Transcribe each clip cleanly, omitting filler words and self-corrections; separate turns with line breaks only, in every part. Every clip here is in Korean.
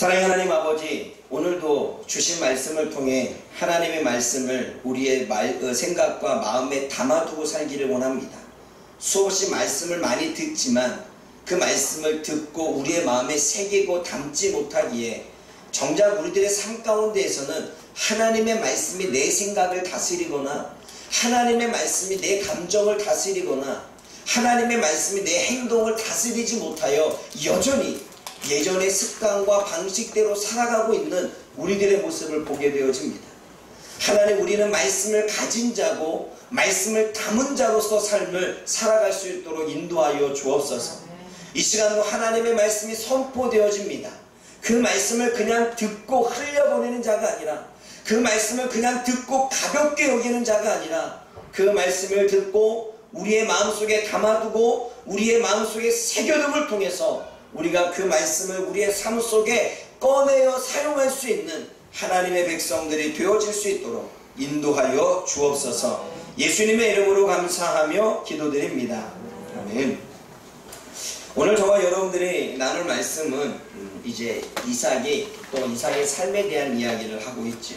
사랑의 하나님 아버지, 오늘도 주신 말씀을 통해 하나님의 말씀을 우리의 생각과 마음에 담아두고 살기를 원합니다. 수없이 말씀을 많이 듣지만 그 말씀을 듣고 우리의 마음에 새기고 담지 못하기에 정작 우리들의 삶 가운데에서는 하나님의 말씀이 내 생각을 다스리거나 하나님의 말씀이 내 감정을 다스리거나 하나님의 말씀이 내 행동을 다스리지 못하여 여전히 예전의 습관과 방식대로 살아가고 있는 우리들의 모습을 보게 되어집니다. 하나님, 우리는 말씀을 가진 자고 말씀을 담은 자로서 삶을 살아갈 수 있도록 인도하여 주옵소서. 이 시간도 하나님의 말씀이 선포되어집니다. 그 말씀을 그냥 듣고 흘려보내는 자가 아니라, 그 말씀을 그냥 듣고 가볍게 여기는 자가 아니라, 그 말씀을 듣고 우리의 마음속에 담아두고 우리의 마음속에 새겨둠을 통해서 우리가 그 말씀을 우리의 삶 속에 꺼내어 사용할 수 있는 하나님의 백성들이 되어질 수 있도록 인도하여 주옵소서. 예수님의 이름으로 감사하며 기도드립니다. 아멘. 오늘 저와 여러분들이 나눌 말씀은 이제 이삭의 삶에 대한 이야기를 하고 있죠.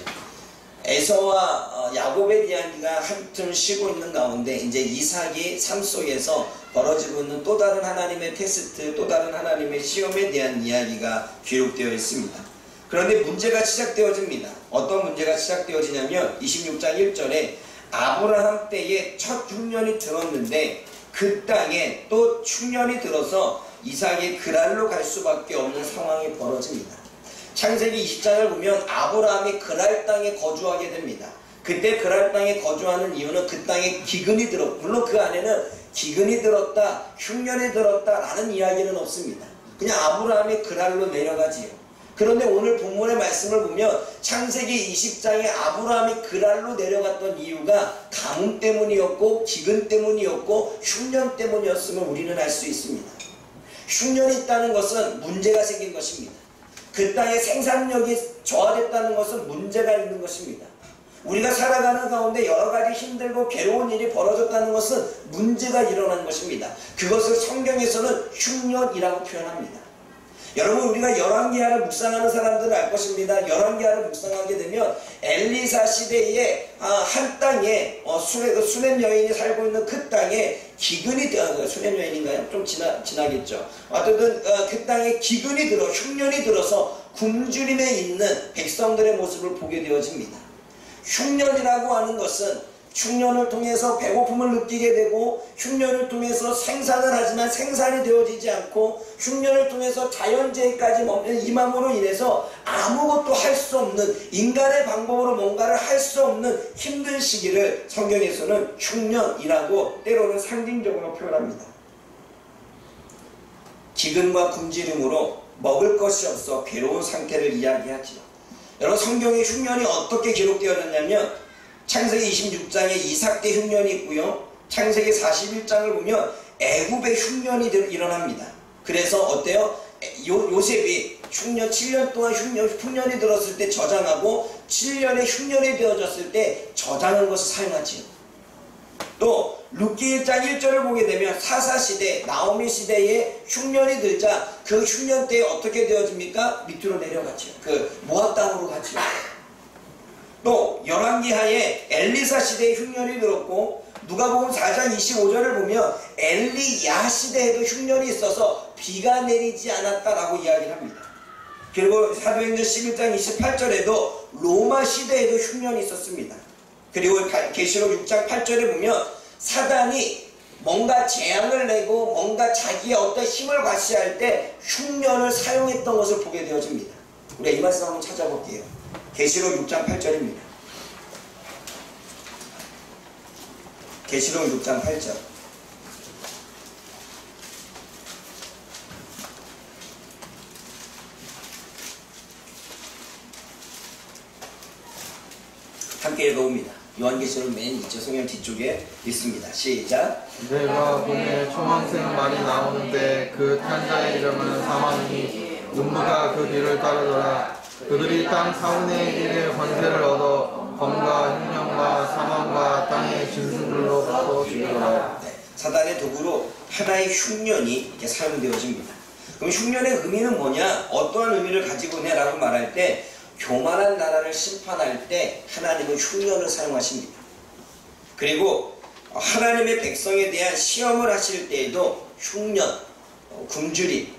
에서와 야곱의 이야기가 한틈 쉬고 있는 가운데 이제 이삭이 삶 속에서 벌어지고 있는 또 다른 하나님의 테스트, 또 다른 하나님의 시험에 대한 이야기가 기록되어 있습니다. 그런데 문제가 시작되어집니다. 어떤 문제가 시작되어지냐면 26장 1절에 아브라함 때에 첫 흉년이 들었는데 그 땅에 또 충년이 들어서 이삭이 그랄로 갈 수밖에 없는 상황이 벌어집니다. 창세기 20장을 보면 아브라함이 그랄 땅에 거주하게 됩니다. 그때 그랄 땅에 거주하는 이유는 그 땅에 기근이 들었고, 물론 그 안에는 기근이 들었다, 흉년이 들었다 라는 이야기는 없습니다. 그냥 아브라함이 그랄로 내려가지요. 그런데 오늘 본문의 말씀을 보면 창세기 20장에 아브라함이 그랄로 내려갔던 이유가 가뭄 때문이었고 기근 때문이었고 흉년 때문이었음을 우리는 알 수 있습니다. 흉년이 있다는 것은 문제가 생긴 것입니다. 그 땅의 생산력이 저하됐다는 것은 문제가 있는 것입니다. 우리가 살아가는 가운데 여러 가지 힘들고 괴로운 일이 벌어졌다는 것은 문제가 일어난 것입니다. 그것을 성경에서는 흉년이라고 표현합니다. 여러분, 우리가 열왕기하를 묵상하는 사람들은 알 것입니다. 열왕기하를 묵상하게 되면 엘리사 시대에 한 땅에 수넴 여인이 살고 있는 그 땅에 기근이 수넴 여인인가요? 좀 지나겠죠. 어쨌든 그 땅에 기근이 들어 흉년이 들어서 굶주림에 있는 백성들의 모습을 보게 되어집니다. 흉년이라고 하는 것은 흉년을 통해서 배고픔을 느끼게 되고 흉년을 통해서 생산을 하지만 생산이 되어지지 않고 흉년을 통해서 자연재해까지 임함으로 인해서 아무것도 할 수 없는 인간의 방법으로 뭔가를 할 수 없는 힘든 시기를 성경에서는 흉년이라고 때로는 상징적으로 표현합니다. 기근과 굶주림으로 먹을 것이 없어 괴로운 상태를 이야기하지요. 여러분, 성경의 흉년이 어떻게 기록되어졌냐면 창세기 26장에 이삭 때 흉년이 있고요. 창세기 41장을 보면 애굽의 흉년이 일어납니다. 그래서 어때요? 요셉이 흉년 7년 동안 흉년이 들었을 때 저장하고 7년에 흉년이 되어졌을 때 저장한 것을 사용하지요. 또 룻기 1장 1절을 보게 되면 사사시대 나오미 시대에 흉년이 들자 그 흉년 때에 어떻게 되어집니까? 밑으로 내려가죠. 그 모압 땅으로 가죠. 또 열왕기하에 엘리사 시대에 흉년이 들었고 누가복음 4장 25절을 보면 엘리야 시대에도 흉년이 있어서 비가 내리지 않았다라고 이야기를 합니다. 그리고 사도행전 11장 28절에도 로마 시대에도 흉년이 있었습니다. 그리고 계시록 6장 8절에 보면 사단이 뭔가 재앙을 내고 뭔가 자기의 어떤 힘을 과시할 때 흉년을 사용했던 것을 보게 되어집니다. 우리가 이 말씀 한번 찾아볼게요. 계시록 6장 8절입니다. 계시록 6장 8절. 함께 읽어봅니다. 요한계시록 맨 2절 성경 뒤쪽에 있습니다. 시작.
내가 보내 초망색 말이 나오는데 그 탄 자의 이름은 사망이니 눈무가 그 뒤를 따르더라. 그들이 땅 사분의 1의 권세를 얻어 검과 흉년과 사망과 땅의 짐승들로부터 죽이더라.
사단의 도구로 하나의 흉년이 이렇게 사용되어집니다. 그럼 흉년의 의미는 뭐냐? 어떠한 의미를 가지고 있냐라고 말할 때 교만한 나라를 심판할 때 하나님은 흉년을 사용하십니다. 그리고 하나님의 백성에 대한 시험을 하실 때에도 흉년, 굶주림,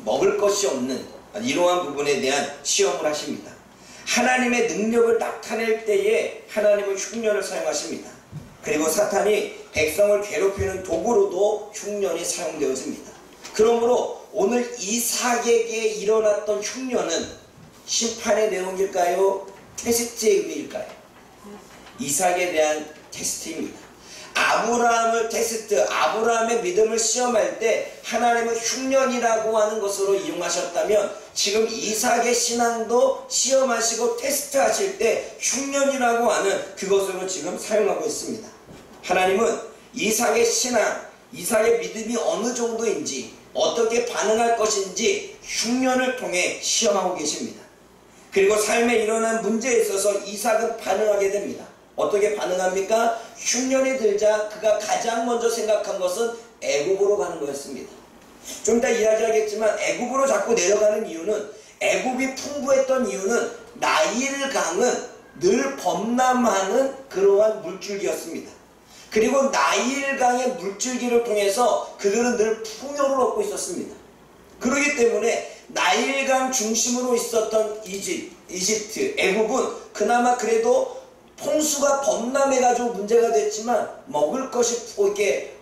먹을 것이 없는 이러한 부분에 대한 시험을 하십니다. 하나님의 능력을 나타낼 때에 하나님은 흉년을 사용하십니다. 그리고 사탄이 백성을 괴롭히는 도구로도 흉년이 사용되어집니다. 그러므로 오늘 이삭에게 일어났던 흉년은 심판의 내용일까요? 테스트의 의미일까요? 이삭에 대한 테스트입니다. 아브라함을 테스트, 아브라함의 믿음을 시험할 때 하나님은 흉년이라고 하는 것으로 이용하셨다면 지금 이삭의 신앙도 시험하시고 테스트하실 때 흉년이라고 하는 그것으로 지금 사용하고 있습니다. 하나님은 이삭의 신앙, 이삭의 믿음이 어느 정도인지 어떻게 반응할 것인지 흉년을 통해 시험하고 계십니다. 그리고 삶에 일어난 문제에 있어서 이삭은 반응하게 됩니다. 어떻게 반응합니까? 흉년이 들자 그가 가장 먼저 생각한 것은 애굽으로 가는 거였습니다. 좀 이따 이야기하겠지만 애굽으로 자꾸 내려가는 이유는, 애굽이 풍부했던 이유는 나일강은 늘 범람하는 그러한 물줄기였습니다. 그리고 나일강의 물줄기를 통해서 그들은 늘 풍요를 얻고 있었습니다. 그렇기 때문에 나일강 중심으로 있었던 이집트, 애굽은 그나마 그래도 홍수가 범람해가지고 문제가 됐지만 먹을 것이 이렇게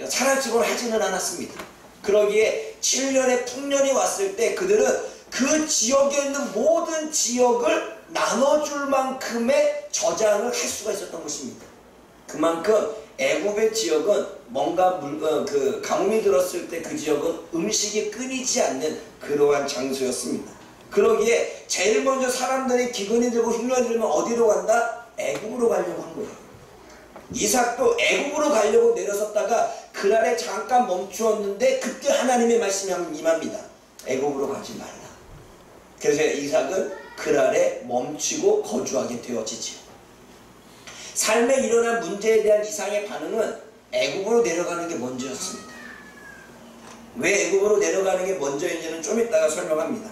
사라지곤 하지는 않았습니다. 그러기에 7년의 풍년이 왔을 때 그들은 그 지역에 있는 모든 지역을 나눠줄 만큼의 저장을 할 수가 있었던 것입니다. 그만큼 애굽의 지역은 뭔가 가뭄이 들었을 때 그 지역은 음식이 끊이지 않는 그러한 장소였습니다. 그러기에 제일 먼저 사람들이 기근이 들고 흉년이 들면 어디로 간다? 애굽으로 가려고 한 거예요. 이삭도 애굽으로 가려고 내려섰다가 그날에 잠깐 멈추었는데 그때 하나님의 말씀이 임합니다. 애굽으로 가지 말라. 그래서 이삭은 그날에 멈추고 거주하게 되어지죠. 삶에 일어난 문제에 대한 이삭의 반응은 애굽으로 내려가는 게 먼저였습니다. 왜 애굽으로 내려가는 게 먼저인지는 좀 이따가 설명합니다.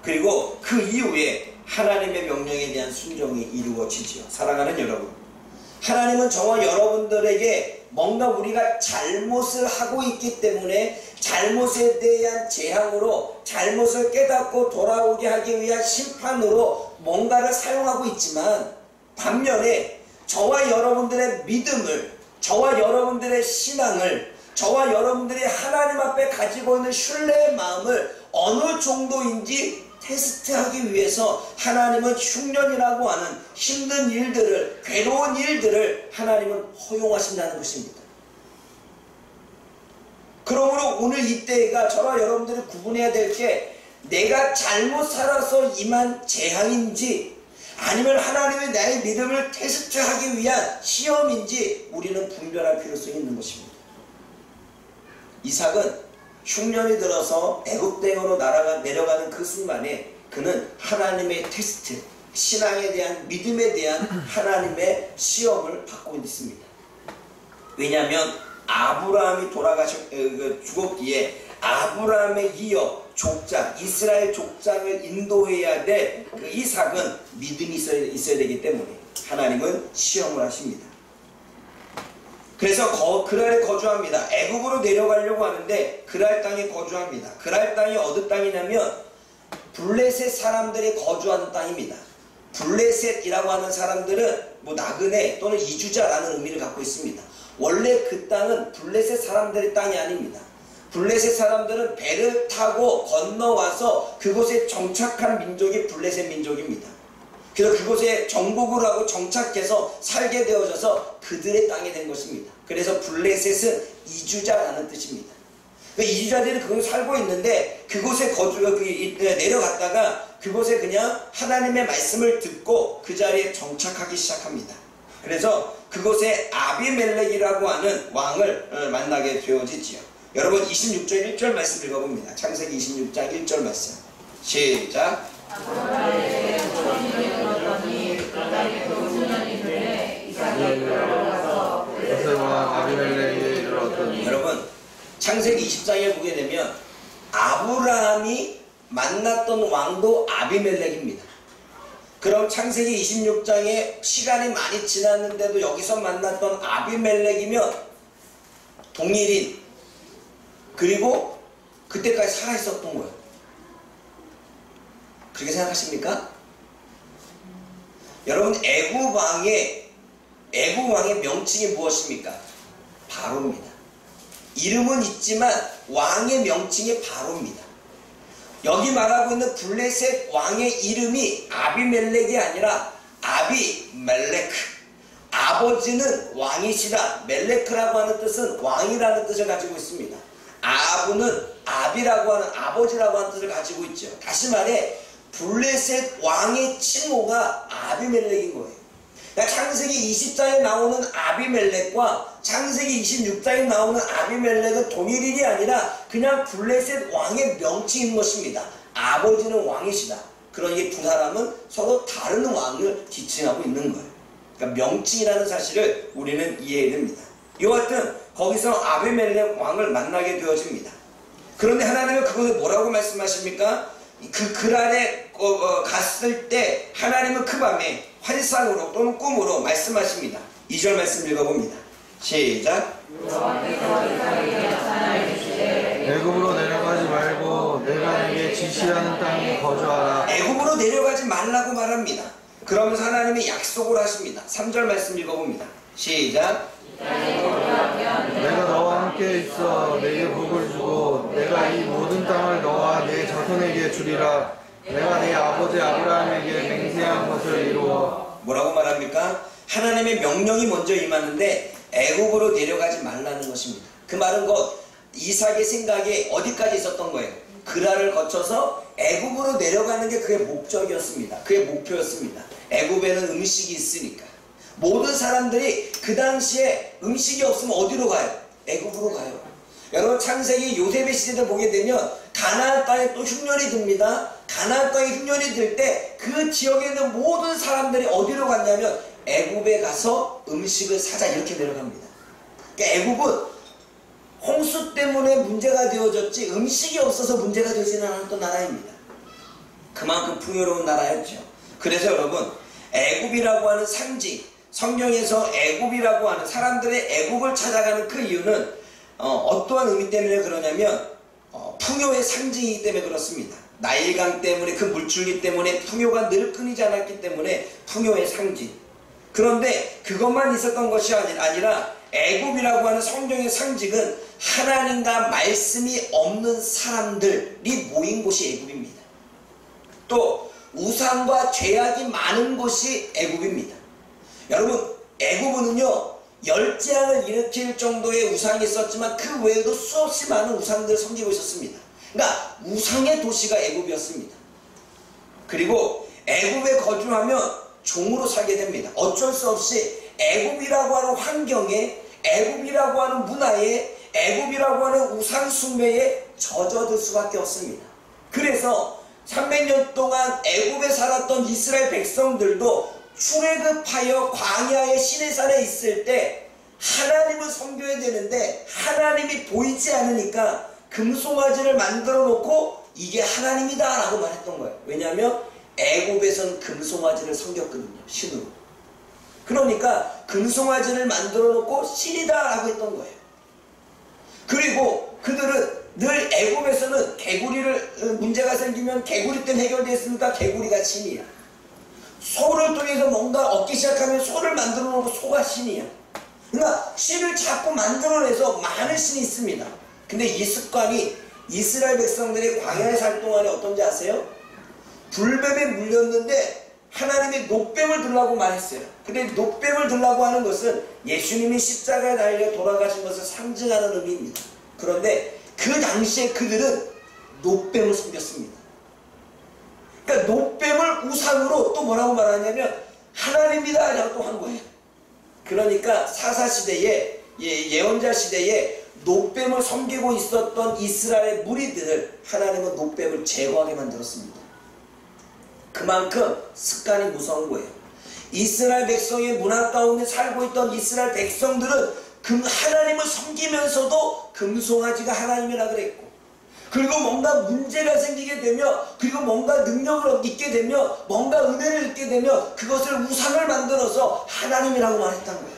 그리고 그 이후에 하나님의 명령에 대한 순종이 이루어지지요. 사랑하는 여러분, 하나님은 저와 여러분들에게 뭔가 우리가 잘못을 하고 있기 때문에 잘못에 대한 재앙으로 잘못을 깨닫고 돌아오게 하기 위한 심판으로 뭔가를 사용하고 있지만, 반면에 저와 여러분들의 믿음을, 저와 여러분들의 신앙을, 저와 여러분들이 하나님 앞에 가지고 있는 신뢰의 마음을 어느 정도인지 테스트하기 위해서 하나님은 흉년이라고 하는 힘든 일들을, 괴로운 일들을 하나님은 허용하신다는 것입니다. 그러므로 오늘 이때가 저와 여러분들이 구분해야 될 게, 내가 잘못 살아서 임한 재앙인지 아니면 하나님의 나의 믿음을 테스트하기 위한 시험인지 우리는 분별할 필요성이 있는 것입니다. 이삭은 흉년이 들어서 애굽 땅으로 내려가는 그 순간에 그는 하나님의 테스트, 신앙에 대한, 믿음에 대한 하나님의 시험을 받고 있습니다. 왜냐하면 아브라함이 죽었기에 아브라함에 이어 족장, 이스라엘 족장을 인도해야 될 그 이삭은 믿음이 있어야 되기 때문에 하나님은 시험을 하십니다. 그래서 그랄에 거주합니다. 애굽으로 내려가려고 하는데 그랄 땅에 거주합니다. 그랄 땅이 어느 땅이냐면 블레셋 사람들이 거주하는 땅입니다. 블레셋이라고 하는 사람들은 나그네 또는 이주자라는 의미를 갖고 있습니다. 원래 그 땅은 블레셋 사람들의 땅이 아닙니다. 블레셋 사람들은 배를 타고 건너와서 그곳에 정착한 민족이 블레셋 민족입니다. 그래서 그곳에 정복을 하고 정착해서 살게 되어져서 그들의 땅이 된 것입니다. 그래서 블레셋은 이주자라는 뜻입니다. 이주자들이 그곳에 살고 있는데 그곳에 내려갔다가 그곳에 그냥 하나님의 말씀을 듣고 그 자리에 정착하기 시작합니다. 그래서 그곳에 아비멜렉이라고 하는 왕을 만나게 되어지지요. 여러분 26절 1절 말씀 읽어봅니다. 창세기 26장 1절 말씀 시작. 여러분 창세기 20장에 보게 되면 아브라함이 만났던 왕도 아비멜렉입니다. 그럼 창세기 26장에 시간이 많이 지났는데도 여기서 만났던 아비멜렉이면 동일인, 그리고 그때까지 살아있었던 거예요. 그렇게 생각하십니까? 여러분, 애굽 왕의 명칭이 무엇입니까? 바로입니다. 이름은 있지만 왕의 명칭이 바로입니다. 여기 말하고 있는 블레셋 왕의 이름이 아비멜렉이 아니라 아비멜레크. 아버지는 왕이시다. 멜레크라고 하는 뜻은 왕이라는 뜻을 가지고 있습니다. 아부는 아비라고 하는 아버지라고 하는 뜻을 가지고 있죠. 다시 말해 블레셋 왕의 친모가 아비멜렉인 거예요. 그러니까 창세기 20장에 나오는 아비멜렉과 창세기 26장에 나오는 아비멜렉은 동일인이 아니라 그냥 블레셋 왕의 명칭인 것입니다. 아버지는 왕이시다. 그러니 두 사람은 서로 다른 왕을 지칭하고 있는 거예요. 그러니까 명칭이라는 사실을 우리는 이해해야 됩니다. 여하튼 거기서 아비멜렉 왕을 만나게 되어집니다. 그런데 하나님은 그것을 뭐라고 말씀하십니까? 그 그랄에 갔을 때 하나님은 그 밤에 환상으로 또는 꿈으로 말씀하십니다. 2절 말씀 읽어봅니다. 시작.
애굽으로 내려가지 말고 내가 네게 지시하는 땅에 거주하라.
애굽으로 내려가지 말라고 말합니다. 그러면서 하나님이 약속을 하십니다. 3절 말씀 읽어봅니다. 시작.
내가 너와 함께 있어 네게 복을 주고 내가 이 모든 땅을 너와 네 자손에게 주리라. 내가 네 아버지 아브라함에게 맹세한 것을 이루어.
뭐라고 말합니까? 하나님의 명령이 먼저 임하는데 애굽으로 내려가지 말라는 것입니다. 그 말은 이삭의 생각에 어디까지 있었던 거예요? 그랄을 거쳐서 애굽으로 내려가는 게 그의 목적이었습니다. 그의 목표였습니다. 애굽에는 음식이 있으니까. 모든 사람들이 그 당시에 음식이 없으면 어디로 가요? 애굽으로 가요. 여러분, 창세기 요셉의 시대를 보게 되면 가나안 땅에 또 흉년이 듭니다. 가나안 땅에 흉년이 들 때 그 지역에 있는 모든 사람들이 어디로 갔냐면 애굽에 가서 음식을 사자, 이렇게 내려갑니다. 그러니까 애굽은 홍수 때문에 문제가 되어졌지 음식이 없어서 문제가 되지는 않았던 나라입니다. 그만큼 풍요로운 나라였죠. 그래서 여러분, 애굽이라고 하는 상징, 성경에서 애굽이라고 하는 사람들의 애굽을 찾아가는 그 이유는 어떠한 의미 때문에 그러냐면 풍요의 상징이기 때문에 그렇습니다. 나일강 때문에, 그 물줄기 때문에 풍요가 늘 끊이지 않았기 때문에 풍요의 상징. 그런데 그것만 있었던 것이 아니라 애굽이라고 하는 성경의 상징은 하나님과 말씀이 없는 사람들이 모인 곳이 애굽입니다. 또 우상과 죄악이 많은 곳이 애굽입니다. 여러분, 애굽은요 열재앙을 일으킬 정도의 우상이 있었지만 그 외에도 수없이 많은 우상들을 섬기고 있었습니다. 그러니까 우상의 도시가 애굽이었습니다. 그리고 애굽에 거주하면 종으로 살게 됩니다. 어쩔 수 없이 애굽이라고 하는 환경에, 애굽이라고 하는 문화에, 애굽이라고 하는 우상 숭배에 젖어들 수밖에 없습니다. 그래서 300년 동안 애굽에 살았던 이스라엘 백성들도 출애굽하여 광야의 시내산에 있을 때 하나님을 섬겨야 되는데 하나님이 보이지 않으니까 금송아지를 만들어 놓고 이게 하나님이다 라고 말했던 거예요. 왜냐하면 애굽에선 금송아지를 섬겼거든요, 신으로. 그러니까 금송아지를 만들어 놓고 신이다 라고 했던 거예요. 그리고 그들은 늘 애굽에서는 개구리를 문제가 생기면 개구리 때문에 해결됐으니까 개구리가 신이야. 소를 통해서 뭔가 얻기 시작하면 소를 만들어 놓고 소가 신이야. 그러니까 신을 자꾸 만들어내서 많은 신이 있습니다. 근데 이 습관이 이스라엘 백성들이 광야에 살 동안에 어떤지 아세요? 불뱀에 물렸는데 하나님이 노뱀을 들라고 말했어요. 근데 노뱀을 들라고 하는 것은 예수님이 십자가에 달려 돌아가신 것을 상징하는 의미입니다. 그런데 그 당시에 그들은 노뱀을 섬겼습니다. 그러니까 노뱀을 우상으로 또 뭐라고 말하냐면 하나님이다 라고 또 한 거예요. 그러니까 사사시대에, 예언자 시대에 노뱀을 섬기고 있었던 이스라엘 무리들을 하나님은 노뱀을 제거하게 만들었습니다. 그만큼 습관이 무서운 거예요. 이스라엘 백성의 문화 가운데 살고 있던 이스라엘 백성들은 하나님을 섬기면서도 금송아지가 하나님이라 그랬고, 그리고 뭔가 문제가 생기게 되며, 그리고 뭔가 능력을 얻게 되며, 뭔가 은혜를 얻게 되며, 그것을 우상을 만들어서 하나님이라고 말했던 거예요.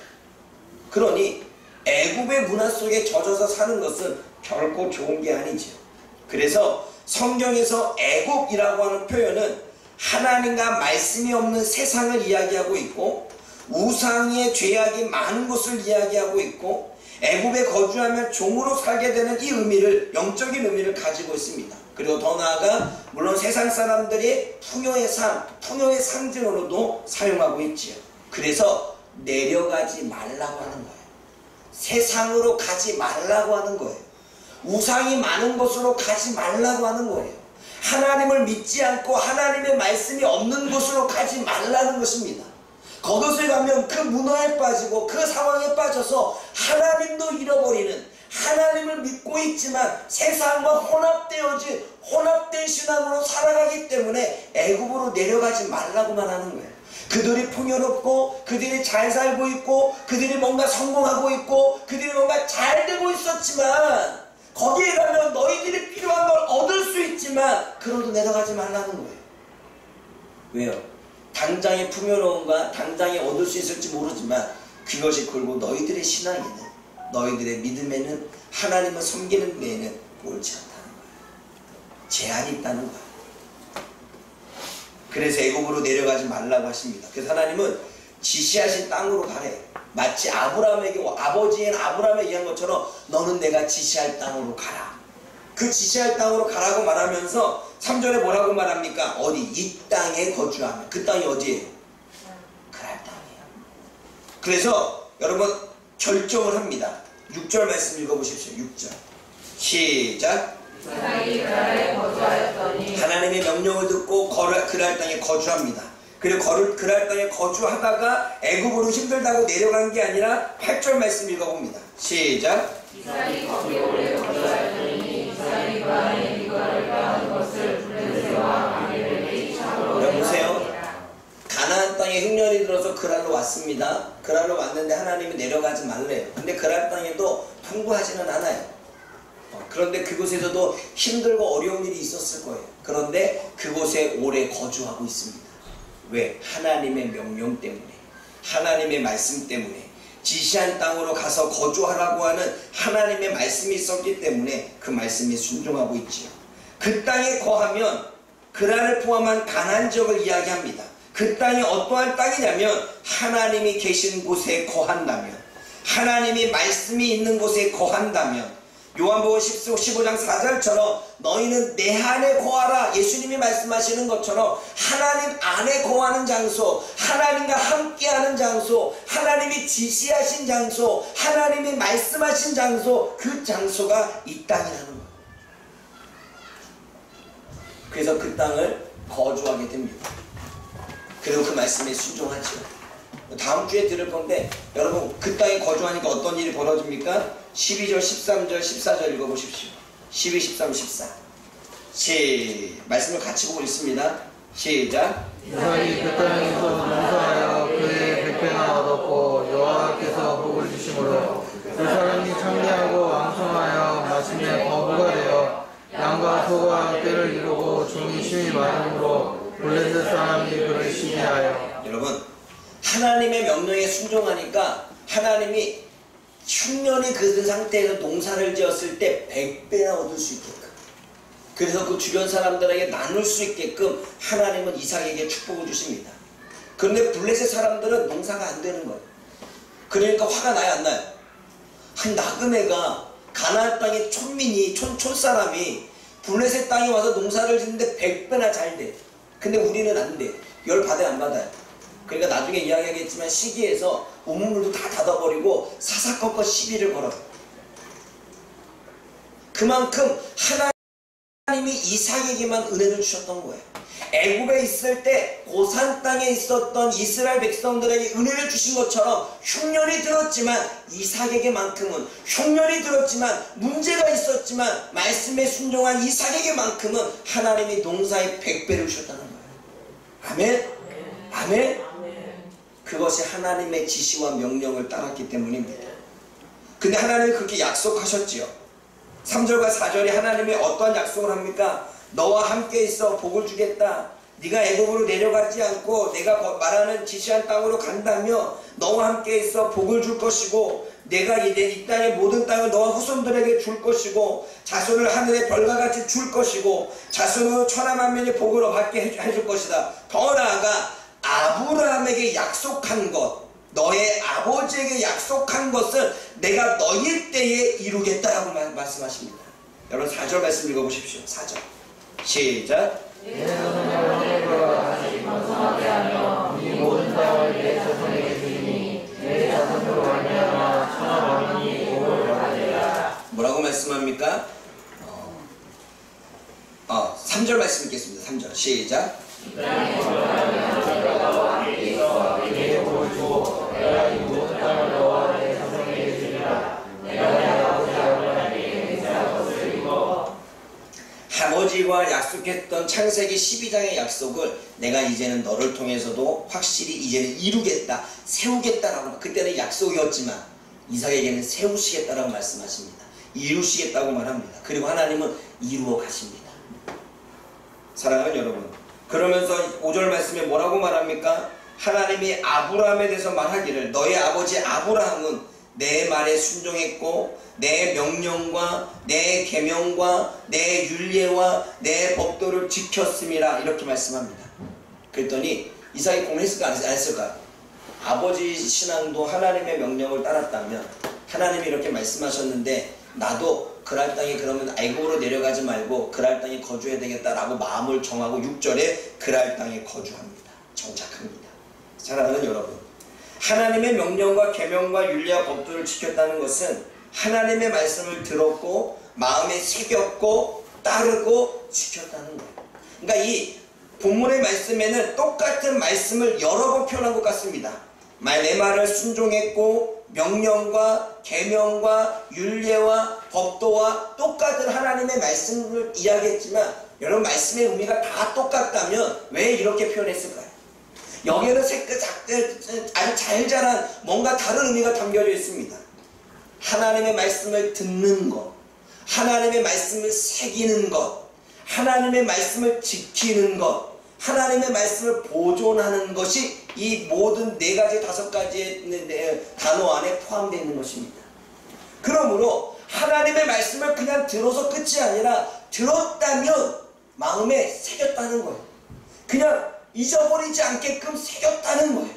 그러니 애굽의 문화 속에 젖어서 사는 것은 결코 좋은 게 아니죠. 그래서 성경에서 애굽이라고 하는 표현은 하나님과 말씀이 없는 세상을 이야기하고 있고, 우상의 죄악이 많은 곳을 이야기하고 있고, 애굽에 거주하면 종으로 살게 되는 이 의미를, 영적인 의미를 가지고 있습니다. 그리고 더 나아가 물론 세상 사람들이 풍요의 삶, 풍요의 상징으로도 사용하고 있지요. 그래서 내려가지 말라고 하는 거예요. 세상으로 가지 말라고 하는 거예요. 우상이 많은 곳으로 가지 말라고 하는 거예요. 하나님을 믿지 않고 하나님의 말씀이 없는 곳으로 가지 말라는 것입니다. 그곳에 가면 그 문화에 빠지고 그 상황에 빠져서 하나님도 잃어버리는, 하나님을 믿고 있지만 세상과 혼합된 신앙으로 살아가기 때문에 애굽으로 내려가지 말라고만 하는 거예요. 그들이 풍요롭고 그들이 잘 살고 있고 그들이 뭔가 성공하고 있고 그들이 뭔가 잘 되고 있었지만, 거기에 가면 너희들이 필요한 걸 얻을 수 있지만 그러도 내려가지 말라는 거예요. 왜요? 당장의 풍요로움과 당장에 얻을 수 있을지 모르지만 그것이 결국 너희들의 신앙에는, 너희들의 믿음에는, 하나님을 섬기는 데에는 옳지 않다는 거예요. 제한이 있다는 거예요. 그래서 애굽으로 내려가지 말라고 하십니다. 그래서 하나님은 지시하신 땅으로 가래. 마치 아브라함에게, 아버지인 아브라함에 의한 것처럼 너는 내가 지시할 땅으로 가라. 그 지시할 땅으로 가라고 말하면서 3절에 뭐라고 말합니까? 어디? 이 땅에 거주하면. 그 땅이 어디예요? 그랄 땅이에요. 그래서 여러분 결정을 합니다. 6절 말씀 읽어보십시오. 6절 시작. 하나님의 명령을 듣고 그랄 땅에 거주합니다. 그리고 그랄 땅에 거주하다가 애굽으로 힘들다고 내려간 게 아니라 8절 말씀 읽어봅니다. 시작. 이스라엘이 거기에 오래 거주하였더니 이스라엘이 그 안에 미가를 뼈하는 것을 블레셋과 아비멜렉이 창으로 보세요. 가나안 땅에 흉년이 들어서 그랄로 왔습니다. 그랄로 왔는데 하나님이 내려가지 말래요. 근데 그랄 땅에도 풍부하지는 않아요. 그런데 그곳에서도 힘들고 어려운 일이 있었을 거예요. 그런데 그곳에 오래 거주하고 있습니다. 왜? 하나님의 명령 때문에, 하나님의 말씀 때문에, 지시한 땅으로 가서 거주하라고 하는 하나님의 말씀이 있었기 때문에 그 말씀에 순종하고 있지요. 그 땅에 거하면 그란을 포함한 가나안 지역을 이야기합니다. 그 땅이 어떠한 땅이냐면 하나님이 계신 곳에 거한다면, 하나님이 말씀이 있는 곳에 거한다면, 요한복음 15장 4절처럼 너희는 내 안에 거하라, 예수님이 말씀하시는 것처럼 하나님 안에 거하는 장소, 하나님과 함께하는 장소, 하나님이 지시하신 장소, 하나님이 말씀하신 장소, 그 장소가 이 땅이라는 거예요. 그래서 그 땅을 거주하게 됩니다. 그리고 그 말씀에 순종하죠. 다음 주에 들을 건데, 여러분 그 땅에 거주하니까 어떤 일이 벌어집니까? 12절, 13절, 14절 읽어보십시오. 12, 13, 14 말씀을 같이 보고 있습니다. 시작.
이스라엘이 그 땅에서 농사하여 그의 백배나 얻었고 여호와께서 복을 주심으로 그 사람이 창대하고 왕성하여 마침내 거부가 되어 양과 소가 떼를 이루고 종이 심히 많음으로 블레셋 사람이 그를 시기하여.
여러분 하나님의 명령에 순종하니까 하나님이 흉년이 그 상태에서 농사를 지었을 때 100배나 얻을 수 있게끔, 그래서 그 주변 사람들에게 나눌 수 있게끔 하나님은 이삭에게 축복을 주십니다. 그런데 블레셋 사람들은 농사가 안 되는 거예요. 그러니까 화가 나요, 안 나요? 한 나그네가 가나안 땅의 촌민이, 촌사람이 블레셋 땅에 와서 농사를 짓는데 100배나 잘 돼. 근데 우리는 안 돼. 열 받아요, 안 받아요? 그러니까 나중에 이야기하겠지만 시기에서 우물물도 다 닫아버리고 사사건건 시비를 걸어요. 그만큼 하나님이 이삭에게만 은혜를 주셨던 거예요. 애굽에 있을 때 고산 땅에 있었던 이스라엘 백성들에게 은혜를 주신 것처럼 흉년이 들었지만 이삭에게만큼은, 흉년이 들었지만 문제가 있었지만 말씀에 순종한 이삭에게만큼은 하나님이 농사의 100배를 주셨다는 거예요. 아멘? 아멘? 그것이 하나님의 지시와 명령을 따랐기 때문입니다. 근데 하나님이 그렇게 약속하셨지요. 3절과 4절이 하나님이 어떤 약속을 합니까? 너와 함께 있어 복을 주겠다. 네가 애굽으로 내려가지 않고 내가 말하는 지시한 땅으로 간다며 너와 함께 있어 복을 줄 것이고 내가 이 땅의 모든 땅을 너와 후손들에게 줄 것이고 자손을 하늘의 별과 같이 줄 것이고 자손으로 천하 만민이 복을 받게 해줄 것이다. 더 나아가 아브라함에게 약속한 것, 너의 아버지에게 약속한 것을 내가 너희 때에 이루겠다라고 말씀하십니다. 여러분 4절 말씀 읽어보십시오. 4절 시작.
내 자손을 하늘과 다시 번성하게 하며 이 모든 땅을 내 자손에게 주리니 내 자손으로 말미암아 천하 만민이 복을 받으리라.
뭐라고 말씀합니까? 3절 말씀 읽겠습니다. 3절 시작.
이 땅에 거주하는 너와 함께 있어 내게 복을 주고 내가 이 모든 땅을 너와 내 자손에게 주리라. 내가 내 아버지 아브라함에게 맹세한 것을 이루어
아버지와 약속했던 창세기 12장의 약속을 내가 이제는 너를 통해서도 확실히 이제는 이루겠다, 세우겠다라고. 그때는 약속이었지만 이삭에게는 세우시겠다라고 말씀하십니다. 이루시겠다고 말합니다. 그리고 하나님은 이루어 가십니다. 사랑하는 여러분, 그러면서 5절 말씀에 뭐라고 말합니까? 하나님이 아브라함에 대해서 말하기를 너의 아버지 아브라함은 내 말에 순종했고 내 명령과 내 계명과 내 율례와 내 법도를 지켰음이라 이렇게 말씀합니다. 그랬더니 이삭이 공했을까 안 했을까? 아버지 신앙도 하나님의 명령을 따랐다면 하나님이 이렇게 말씀하셨는데 나도 그랄 땅에 그러면 애굽으로 내려가지 말고 그랄 땅에 거주해야 되겠다라고 마음을 정하고 6절에 그랄 땅에 거주합니다. 정착합니다. 사랑하는 여러분, 하나님의 명령과 계명과 율례와 법도를 지켰다는 것은 하나님의 말씀을 들었고 마음에 새겼고 따르고 지켰다는 거예요. 그러니까 이 본문의 말씀에는 똑같은 말씀을 여러 번 표현한 것 같습니다. 내 말을 순종했고 명령과 계명과 율례와 법도와 똑같은 하나님의 말씀을 이야기했지만 여러분 말씀의 의미가 다 똑같다면 왜 이렇게 표현했을까요? 여기에는 아주 잘 자란 뭔가 다른 의미가 담겨져 있습니다. 하나님의 말씀을 듣는 것, 하나님의 말씀을 새기는 것, 하나님의 말씀을 지키는 것, 하나님의 말씀을 보존하는 것이 이 모든 4가지 5가지의 단어 안에 포함되어 있는 것입니다. 그러므로 하나님의 말씀을 그냥 들어서 끝이 아니라 들었다면 마음에 새겼다는 거예요. 그냥 잊어버리지 않게끔 새겼다는 거예요.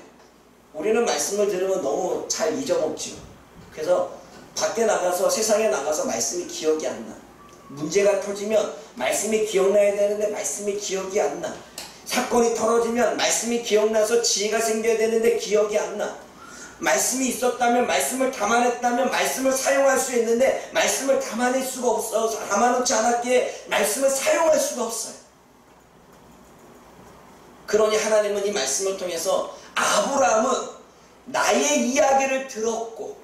우리는 말씀을 들으면 너무 잘 잊어먹지요. 그래서 밖에 나가서 세상에 나가서 말씀이 기억이 안 나. 문제가 터지면 말씀이 기억나야 되는데 말씀이 기억이 안 나. 사건이 터지면 말씀이 기억나서 지혜가 생겨야 되는데 기억이 안 나. 말씀이 있었다면 말씀을 담아냈다면 말씀을 사용할 수 있는데 말씀을 담아낼 수가 없어. 담아놓지 않았기에 말씀을 사용할 수가 없어요. 그러니 하나님은 이 말씀을 통해서 아브라함은 나의 이야기를 들었고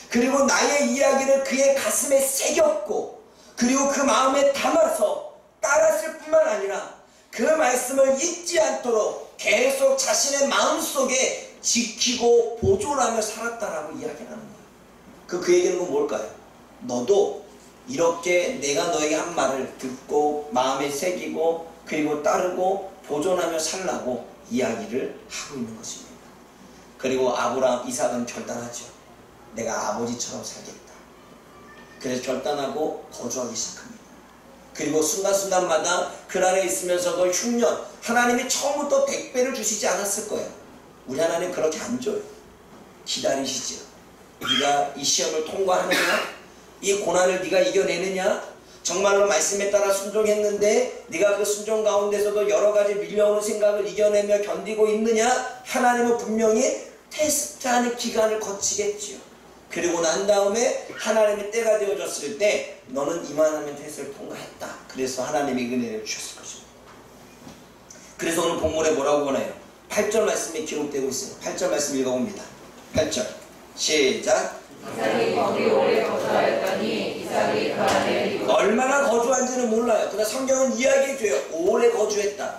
그리고 나의 이야기를 그의 가슴에 새겼고 그리고 그 마음에 담아서 따랐을 뿐만 아니라 그 말씀을 잊지 않도록 계속 자신의 마음속에 지키고 보존하며 살았다라고 이야기를 하는 거예요. 그 얘기는 뭘까요? 너도 이렇게 내가 너에게 한 말을 듣고 마음에 새기고 그리고 따르고 보존하며 살라고 이야기를 하고 있는 것입니다. 그리고 아브라함, 이삭은 결단하죠. 내가 아버지처럼 살겠다. 그래서 결단하고 거주하기 시작합니다. 그리고 순간순간마다 그 안에 있으면서도 흉년, 하나님이 처음부터 100배를 주시지 않았을 거예요. 우리 하나님 그렇게 안 줘요. 기다리시죠. 네가 이 시험을 통과하느냐? 이 고난을 네가 이겨내느냐? 정말로 말씀에 따라 순종했는데 네가 그 순종 가운데서도 여러 가지 밀려오는 생각을 이겨내며 견디고 있느냐? 하나님은 분명히 테스트하는 기간을 거치겠지요. 그리고 난 다음에 하나님의 때가 되어졌을 때 너는 이만하면 테스트를 통과했다. 그래서 하나님이 은혜를 주셨을 것입니다. 그래서 오늘 본문에 뭐라고 하나요? 8절 말씀이 기록되고 있어요. 8절 말씀 읽어봅니다. 8절 시작.
이삭이 거기 오래 거주하였더니 이삭이 그 안에
얼마나 거주한지는 몰라요. 그러나 성경은 이야기해줘요. 오래 거주했다.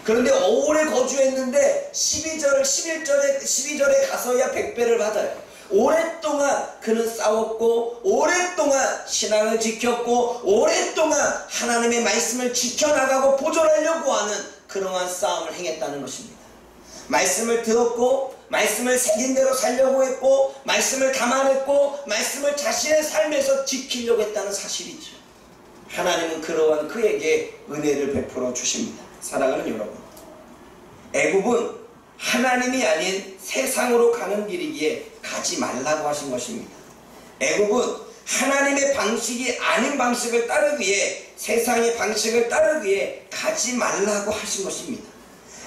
그런데 오래 거주했는데 12절에 가서야 100배를 받아요. 오랫동안 그는 싸웠고 오랫동안 신앙을 지켰고 오랫동안 하나님의 말씀을 지켜나가고 보존하려고 하는 그러한 싸움을 행했다는 것입니다. 말씀을 들었고 말씀을 새긴 대로 살려고 했고 말씀을 담아냈고 말씀을 자신의 삶에서 지키려고 했다는 사실이죠. 하나님은 그러한 그에게 은혜를 베풀어 주십니다. 사랑하는 여러분, 애굽은 하나님이 아닌 세상으로 가는 길이기에 가지 말라고 하신 것입니다. 애굽은 하나님의 방식이 아닌 방식을 따르기 위해 세상의 방식을 따르기 위해 가지 말라고 하신 것입니다.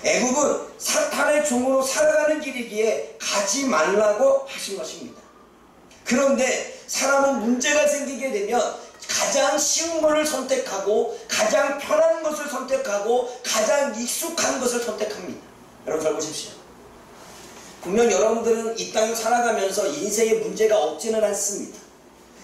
애굽은 사탄의 종으로 살아가는 길이기에 가지 말라고 하신 것입니다. 그런데 사람은 문제가 생기게 되면 가장 쉬운 것을 선택하고 가장 편한 것을 선택하고 가장 익숙한 것을 선택합니다. 여러분 잘 보십시오. 분명 여러분들은 이 땅을 살아가면서 인생에 문제가 없지는 않습니다.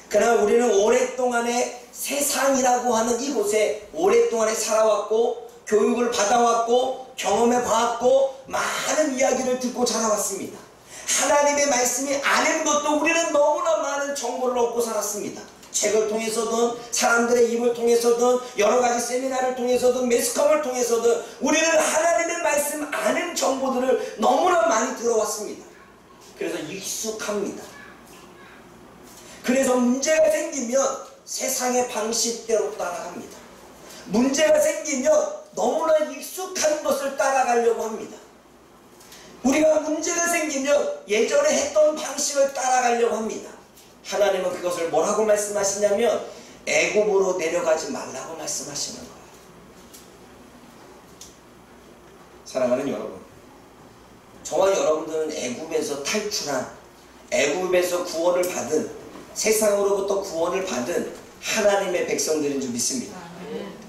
그러나 우리는 오랫동안의 세상이라고 하는 이곳에 오랫동안에 살아왔고 교육을 받아왔고 경험해 봤고 많은 이야기를 듣고 자라왔습니다. 하나님의 말씀이 아닌 것도 우리는 너무나 많은 정보를 얻고 살았습니다. 책을 통해서든 사람들의 입을 통해서든 여러가지 세미나를 통해서든 매스컴을 통해서든 우리는 하나님의 말씀 아는 정보들을 너무나 많이 들어왔습니다. 그래서 익숙합니다. 그래서 문제가 생기면 세상의 방식대로 따라갑니다. 문제가 생기면 너무나 익숙한 것을 따라가려고 합니다. 우리가 문제가 생기면 예전에 했던 방식을 따라가려고 합니다. 하나님은 그것을 뭐라고 말씀하시냐면 애굽으로 내려가지 말라고 말씀하시는 거예요. 사랑하는 여러분, 저와 여러분들은 애굽에서 탈출한, 애굽에서 구원을 받은, 세상으로부터 구원을 받은 하나님의 백성들인 줄 믿습니다.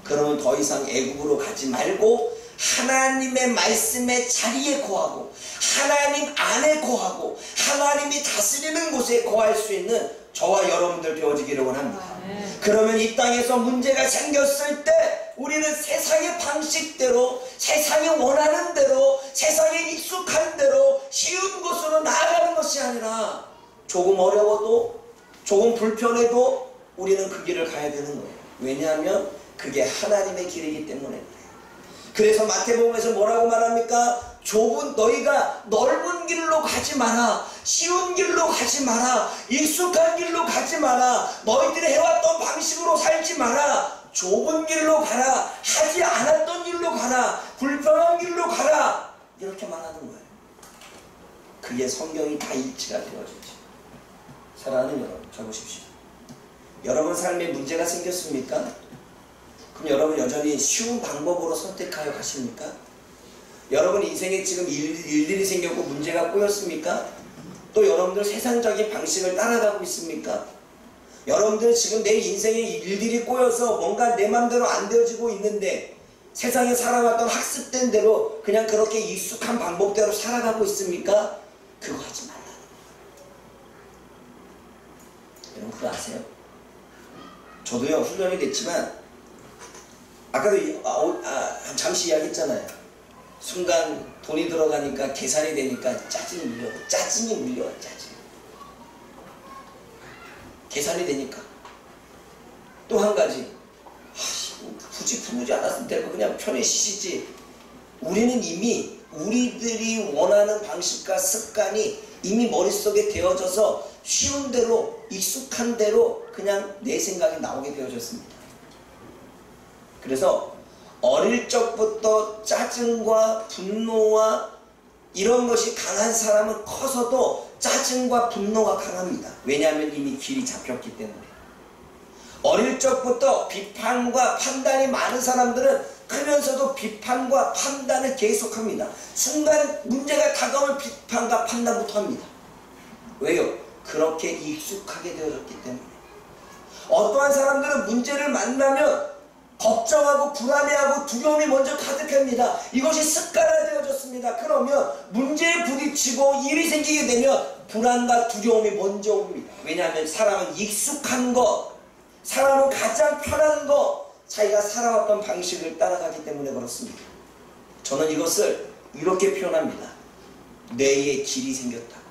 그러면 더 이상 애굽으로 가지 말고 하나님의 말씀의 자리에 거하고 하나님 안에 거하고 하나님이 다스리는 곳에 거할 수 있는 저와 여러분들 되어지기를 원합니다. 그러면 이 땅에서 문제가 생겼을 때 우리는 세상의 방식대로 세상이 원하는 대로 세상에 익숙한 대로 쉬운 곳으로 나아가는 것이 아니라 조금 어려워도 조금 불편해도 우리는 그 길을 가야 되는 거예요. 왜냐하면 그게 하나님의 길이기 때문에 그래요. 그래서 마태복음에서 뭐라고 말합니까? 너희가 넓은 길로 가지 마라. 쉬운 길로 가지 마라. 익숙한 길로 가지 마라. 너희들이 해왔던 방식으로 살지 마라. 좁은 길로 가라. 하지 않았던 길로 가라. 불편한 길로 가라. 이렇게 말하는 거예요. 그게 성경이 다 일치가 되어지죠. 사랑하는 여러분, 잘 보십시오. 여러분 삶에 문제가 생겼습니까? 그럼 여러분 여전히 쉬운 방법으로 선택하여 가십니까? 여러분 인생에 지금 일들이 생겼고 문제가 꼬였습니까? 또 여러분들 세상적인 방식을 따라가고 있습니까? 여러분들 지금 내 인생에 일들이 꼬여서 뭔가 내 맘대로 안 되어지고 있는데 세상에 살아왔던 학습된 대로 그냥 그렇게 익숙한 방법대로 살아가고 있습니까? 그거 하지 말라는 거예요. 여러분 그거 아세요? 저도요 훈련이 됐지만 아까도 잠시 이야기했잖아요. 순간 돈이 들어가니까 계산이 되니까 짜증이 물려와. 짜증. 계산이 되니까. 또 한 가지, 굳이 부르지 않았으면 되고 그냥 편히 쉬시지. 우리는 이미 우리들이 원하는 방식과 습관이 이미 머릿속에 되어져서 쉬운 대로 익숙한 대로 그냥 내 생각이 나오게 되어졌습니다. 그래서 어릴 적부터 짜증과 분노와 이런 것이 강한 사람은 커서도 짜증과 분노가 강합니다. 왜냐하면 이미 길이 잡혔기 때문에. 어릴 적부터 비판과 판단이 많은 사람들은 크면서도 비판과 판단을 계속합니다. 순간 문제가 다가오면 비판과 판단부터 합니다. 왜요? 그렇게 익숙하게 되어졌기 때문에. 어떠한 사람들은 문제를 만나면 걱정하고 불안해하고 두려움이 먼저 가득합니다. 이것이 습관화되어졌습니다. 그러면 문제에 부딪히고 일이 생기게 되면 불안과 두려움이 먼저 옵니다. 왜냐하면 사람은 익숙한 것, 사람은 가장 편한 것, 자기가 살아왔던 방식을 따라가기 때문에 그렇습니다. 저는 이것을 이렇게 표현합니다. 뇌에 길이 생겼다.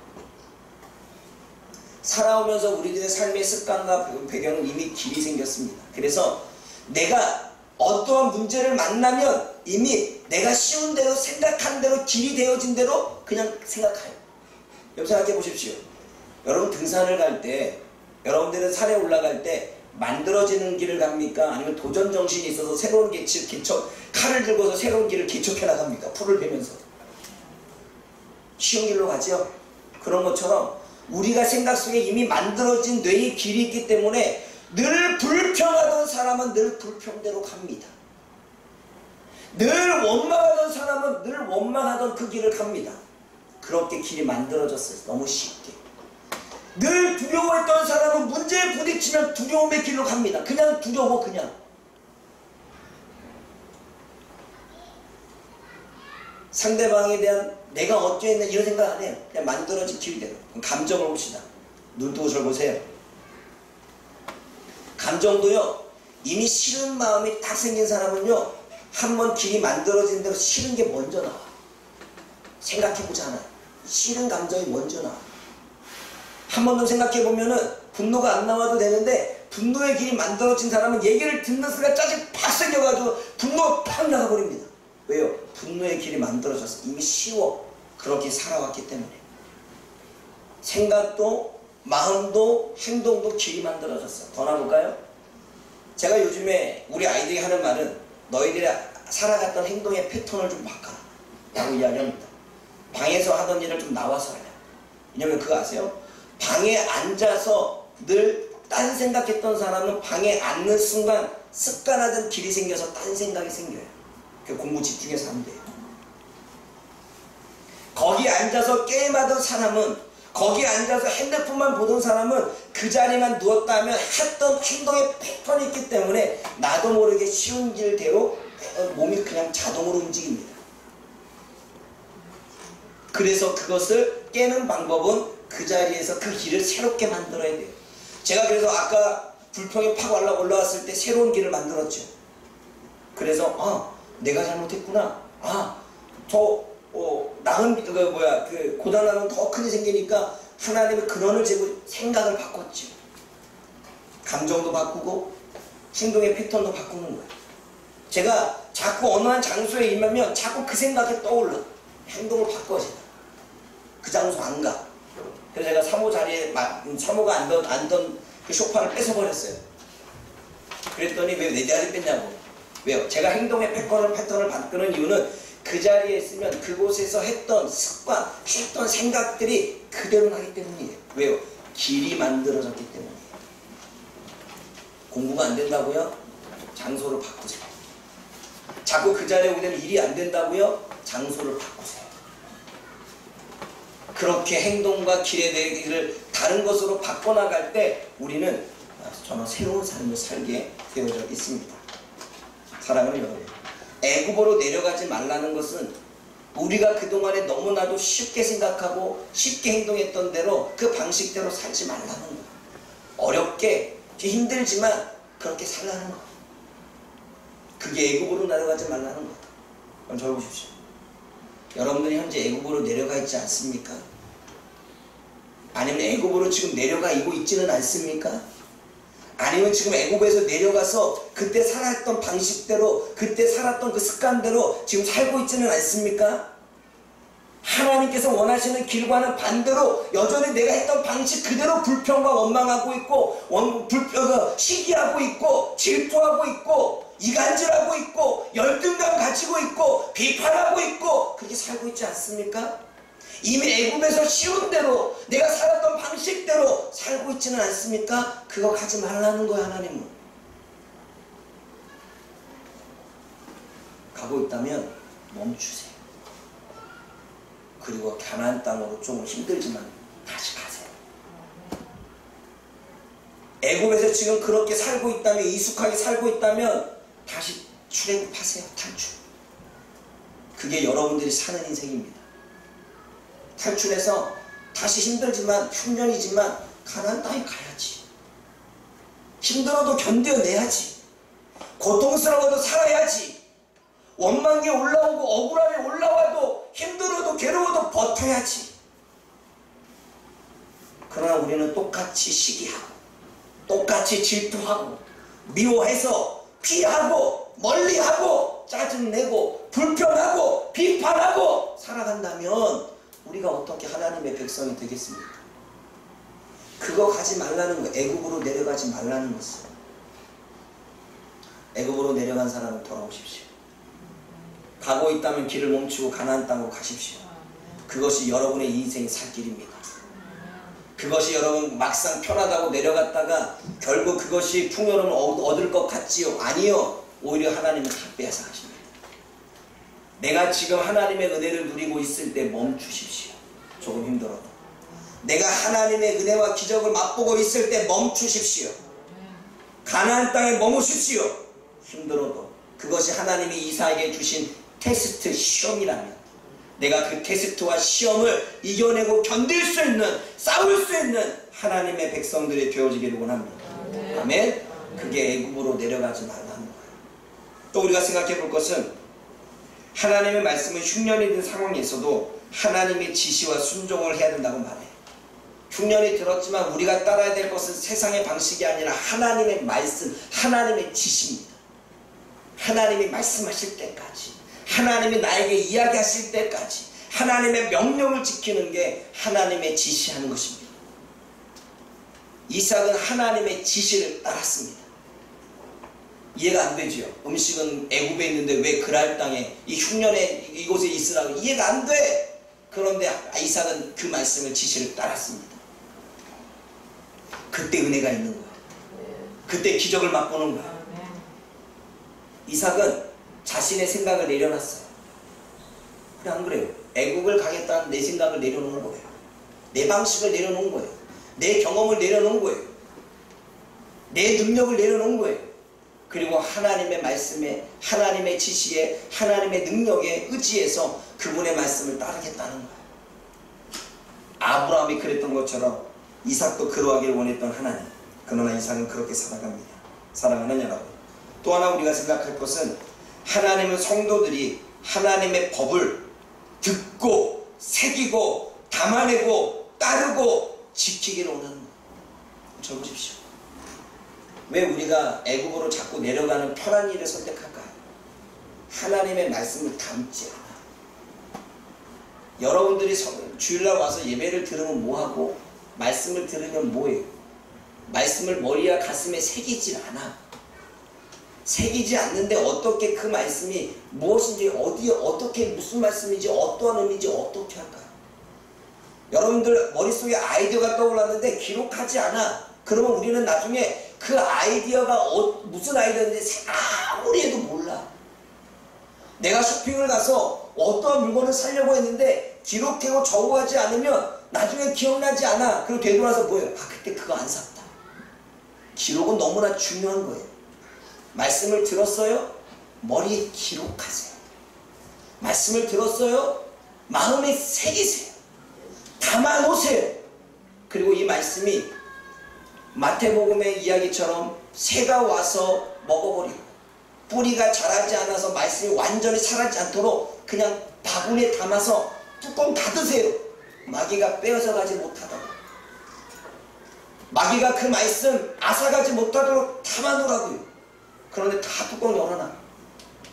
살아오면서 우리들의 삶의 습관과 배경은 이미 길이 생겼습니다. 그래서 내가 어떠한 문제를 만나면 이미 내가 쉬운 대로 생각한 대로 길이 되어진 대로 그냥 생각해요. 여러분 생각해 보십시오. 여러분 등산을 갈 때, 여러분들은 산에 올라갈 때 만들어지는 길을 갑니까? 아니면 도전 정신이 있어서 새로운 칼을 들고서 새로운 길을 개척해 나갑니까? 풀을 베면서. 쉬운 길로 가죠. 그런 것처럼 우리가 생각 속에 이미 만들어진 뇌의 길이 있기 때문에 늘 불평하던 사람은 늘 불평대로 갑니다. 늘 원망하던 사람은 늘 원망하던 그 길을 갑니다. 그렇게 길이 만들어졌어요. 너무 쉽게. 늘 두려워했던 사람은 문제에 부딪히면 두려움의 길로 갑니다. 그냥 두려워 그냥. 상대방에 대한 내가 어쩌했나 이런 생각 안 해요. 그냥 만들어진 길대로. 감정을 봅시다. 눈 뜨고 절 보세요. 감정도요. 이미 싫은 마음이 딱 생긴 사람은요. 한번 길이 만들어진 대로 싫은 게 먼저 나와. 생각해보지 않아요. 싫은 감정이 먼저 나와. 한 번 더 생각해보면은 분노가 안 나와도 되는데 분노의 길이 만들어진 사람은 얘기를 듣는 순간 짜증 팍 생겨가지고 분노가 팍 나가버립니다. 왜요? 분노의 길이 만들어졌어. 이미 쉬워. 그렇게 살아왔기 때문에. 생각도 마음도 행동도 길이 만들어졌어. 더 나볼까요? 제가 요즘에 우리 아이들이 하는 말은 너희들이 살아갔던 행동의 패턴을 좀 바꿔라 라고 이야기합니다. 방에서 하던 일을 좀 나와서 하냐. 왜냐면 그거 아세요? 방에 앉아서 늘 딴 생각했던 사람은 방에 앉는 순간 습관화된 길이 생겨서 딴 생각이 생겨요. 그 공부 집중해서 하면 돼요. 거기 앉아서 게임하던 사람은, 거기 앉아서 핸드폰만 보던 사람은 그 자리만 누웠다 하면 했던 행동의 패턴이 있기 때문에 나도 모르게 쉬운 길대로 몸이 그냥 자동으로 움직입니다. 그래서 그것을 깨는 방법은 그 자리에서 그 길을 새롭게 만들어야 돼요. 제가 그래서 아까 불평이 팍 올라왔을 때 새로운 길을 만들었죠. 그래서 내가 잘못했구나. 나은 고단하면 더 크게 생기니까 하나님의 근원을 재고 생각을 바꿨죠. 감정도 바꾸고 행동의 패턴도 바꾸는 거예요. 제가 자꾸 어느 한 장소에 임하면 자꾸 그 생각이 떠올라. 행동을 바꿔 제가. 그 장소 안 가. 그래서 제가 사모 자리에 사모가 앉던 그 소파를 뺏어버렸어요. 그랬더니 왜 내 자리 뺐냐고. 왜요? 제가 행동의 패턴을 바꾸는 이유는 그 자리에 있으면 그곳에서 했던 습관, 했던 생각들이 그대로 나기 때문이에요. 왜요? 길이 만들어졌기 때문이에요. 공부가 안 된다고요? 장소를 바꾸세요. 자꾸 그 자리에 오게 되면 일이 안 된다고요? 장소를 바꾸세요. 그렇게 행동과 길에 대해를 다른 것으로 바꿔나갈 때 우리는 정말 새로운 삶을 살게 되어져 있습니다. 사랑하는 여러분, 애굽으로 내려가지 말라는 것은 우리가 그동안에 너무나도 쉽게 생각하고 쉽게 행동했던 대로 그 방식대로 살지 말라는 거예요. 어렵게 힘들지만 그렇게 살라는 거예요. 그게 애굽으로 내려가지 말라는 거예요. 그럼 저를 보십시오. 여러분들이 현재 애굽으로 내려가 있지 않습니까? 아니면 애굽으로 지금 내려가 있지는 않습니까? 아니면 지금 애굽에서 내려가서 그때 살았던 방식대로, 그때 살았던 그 습관대로 지금 살고 있지는 않습니까? 하나님께서 원하시는 길과는 반대로 여전히 내가 했던 방식 그대로 불평과 원망하고 있고 시기하고 있고 질투하고 있고 이간질하고 있고 열등감 가지고 있고 비판하고 있고 그렇게 살고 있지 않습니까? 이미 애굽에서 쉬운 대로 내가 살았던 방식대로 살고 있지는 않습니까? 그거 가지 말라는 거야. 하나님은 가고 있다면 멈추세요. 그리고 가나안 땅으로 좀 힘들지만 다시 가세요. 애굽에서 지금 그렇게 살고 있다면, 익숙하게 살고 있다면 다시 출애굽하세요. 탈출. 그게 여러분들이 사는 인생입니다. 탈출해서 다시 힘들지만 흉년이지만 가나안 땅에 가야지. 힘들어도 견뎌내야지. 고통스러워도 살아야지. 원망이 올라오고 억울함이 올라와도 힘들어도 괴로워도 버텨야지. 그러나 우리는 똑같이 시기하고 똑같이 질투하고 미워해서 피하고 멀리하고 짜증내고 불평하고 비판하고 살아간다면 우리가 어떻게 하나님의 백성이 되겠습니까? 그거 가지 말라는 거. 애굽으로 내려가지 말라는 것은. 애굽으로 내려간 사람은 돌아오십시오. 가고 있다면 길을 멈추고 가나안 땅으로 가십시오. 그것이 여러분의 인생의 살 길입니다. 그것이 여러분 막상 편하다고 내려갔다가 결국 그것이 풍요로움을 얻을 것 같지요? 아니요. 오히려 하나님은 다 빼앗아 가십니다. 내가 지금 하나님의 은혜를 누리고 있을 때 멈추십시오. 조금 힘들어도. 내가 하나님의 은혜와 기적을 맛보고 있을 때 멈추십시오. 가나안 땅에 머무십시오. 힘들어도. 그것이 하나님이 이삭에게 주신 테스트 시험이라면 내가 그 테스트와 시험을 이겨내고 견딜 수 있는, 싸울 수 있는 하나님의 백성들이 되어지기를 원합니다. 아멘. 그게 애굽으로 내려가지 말라는 거예요. 또 우리가 생각해 볼 것은 하나님의 말씀은 흉년이 든 상황에서도 하나님의 지시와 순종을 해야 된다고 말해요. 흉년이 들었지만 우리가 따라야 될 것은 세상의 방식이 아니라 하나님의 말씀, 하나님의 지시입니다. 하나님이 말씀하실 때까지, 하나님이 나에게 이야기하실 때까지 하나님의 명령을 지키는 게 하나님의 지시하는 것입니다. 이삭은 하나님의 지시를 따랐습니다. 이해가 안 되죠. 음식은 애굽에 있는데 왜 그랄 땅에 이 흉년에 이곳에 있으라고 이해가 안 돼. 그런데 이삭은 그 말씀을 지시를 따랐습니다. 그때 은혜가 있는 거예요. 그때 기적을 맛보는 거예요. 이삭은 자신의 생각을 내려놨어요. 그래 안 그래요? 애국을 가겠다는 내 생각을 내려놓은 거예요. 내 방식을 내려놓은 거예요. 내 경험을 내려놓은 거예요. 내 능력을 내려놓은 거예요. 그리고 하나님의 말씀에, 하나님의 지시에, 하나님의 능력에 의지해서 그분의 말씀을 따르겠다는 거예요. 아브라함이 그랬던 것처럼 이삭도 그러하기를 원했던 하나님. 그러나 이삭은 그렇게 살아갑니다. 사랑하는 여러분, 또 하나 우리가 생각할 것은 하나님은 성도들이 하나님의 법을 듣고 새기고 담아내고 따르고 지키기를 원하는 거예요. 적으십시오. 왜 우리가 애굽으로 자꾸 내려가는 편한 일을 선택할까요? 하나님의 말씀을 담지 않아. 여러분들이 주일날 와서 예배를 들으면 뭐하고 말씀을 들으면 뭐예요? 말씀을 머리와 가슴에 새기질 않아. 새기지 않는데 어떻게 그 말씀이 무엇인지, 어디에 어떻게 무슨 말씀인지, 어떠한 의미인지 어떻게 할까요? 여러분들 머릿속에 아이디어가 떠올랐는데 기록하지 않아. 그러면 우리는 나중에 그 아이디어가 무슨 아이디어인지 아무리 해도 몰라. 내가 쇼핑을 가서 어떠한 물건을 사려고 했는데 기록하고 적어하지 않으면 나중에 기억나지 않아. 그리고 되돌아서 뭐예요? 아, 그때 그거 안 샀다. 기록은 너무나 중요한 거예요. 말씀을 들었어요? 머리에 기록하세요. 말씀을 들었어요? 마음에 새기세요. 담아놓으세요. 그리고 이 말씀이 마태복음의 이야기처럼 새가 와서 먹어버리고 뿌리가 자라지 않아서 말씀이 완전히 자라지 않도록 그냥 바구니에 담아서 뚜껑 닫으세요. 마귀가 빼앗아 가지 못하도록. 마귀가 그 말씀 앗아가지 못하도록 담아놓으라고요. 그런데 다 뚜껑 열어놔.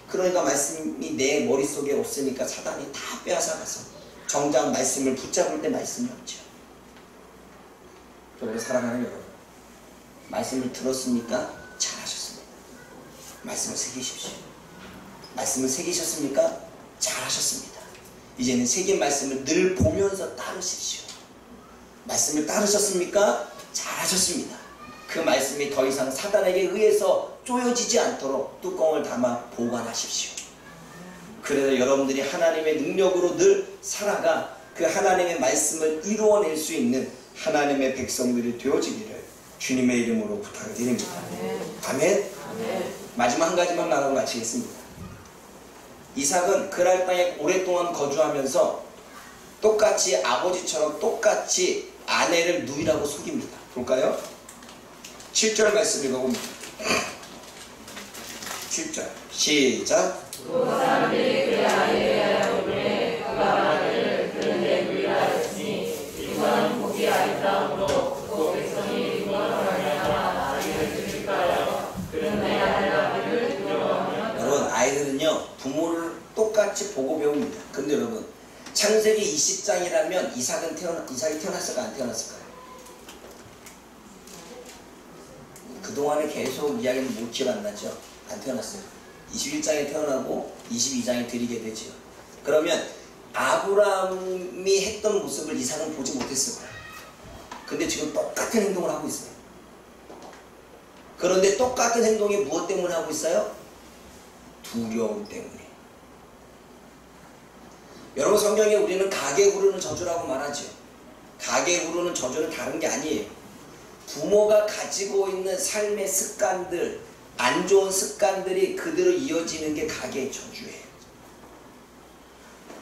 그러니까 말씀이 내 머릿속에 없으니까 사단이 다 빼앗아가서 정작 말씀을 붙잡을 때 말씀이 없죠. 그래서 사랑하는 여러분, 말씀을 들었습니까? 잘하셨습니다. 말씀을 새기십시오. 말씀을 새기셨습니까? 잘하셨습니다. 이제는 새긴 말씀을 늘 보면서 따르십시오. 말씀을 따르셨습니까? 잘하셨습니다. 그 말씀이 더 이상 사단에게 의해서 쪼여지지 않도록 뚜껑을 담아 보관하십시오. 그래서 여러분들이 하나님의 능력으로 늘 살아가 그 하나님의 말씀을 이루어낼 수 있는 하나님의 백성들이 되어지기를 주님의 이름으로 부탁을 드립니다. 아멘. 아멘. 마지막 한 가지만 말하고 마치겠습니다. 이삭은 그랄 땅에 오랫동안 거주하면서 똑같이 아버지처럼 똑같이 아내를 누이라고 속입니다. 볼까요? 7절 말씀 읽어봅니다. 7절 시작.
그 사람들이 그 아내의 얼굴에 그가 아내를 그에게 누이라 했으니 이거는 우리 아이들로 그 백성이 이것을 말미암아 아이를 주실까요? 그런데 아이를 두려워하면
여러분, 아이들은요 부모를 똑같이 보고 배웁니다. 근데 여러분, 창세기 20장이라면 이삭이 태어났을까 안 태어났을까요? 그동안에 계속 이야기는 못 기억 안 나죠? 안 태어났어요. 21장에 태어나고 22장에 드리게 되죠. 그러면 아브라함이 했던 모습을 이삭은 보지 못했을 거예요. 근데 지금 똑같은 행동을 하고 있어요. 그런데 똑같은 행동이 무엇 때문에 하고 있어요? 두려움 때문에. 여러분, 성경에 우리는 가게 부르는 저주라고 말하죠. 가게 부르는 저주는 다른 게 아니에요. 부모가 가지고 있는 삶의 습관들, 안 좋은 습관들이 그대로 이어지는 게 가게의 저주예요.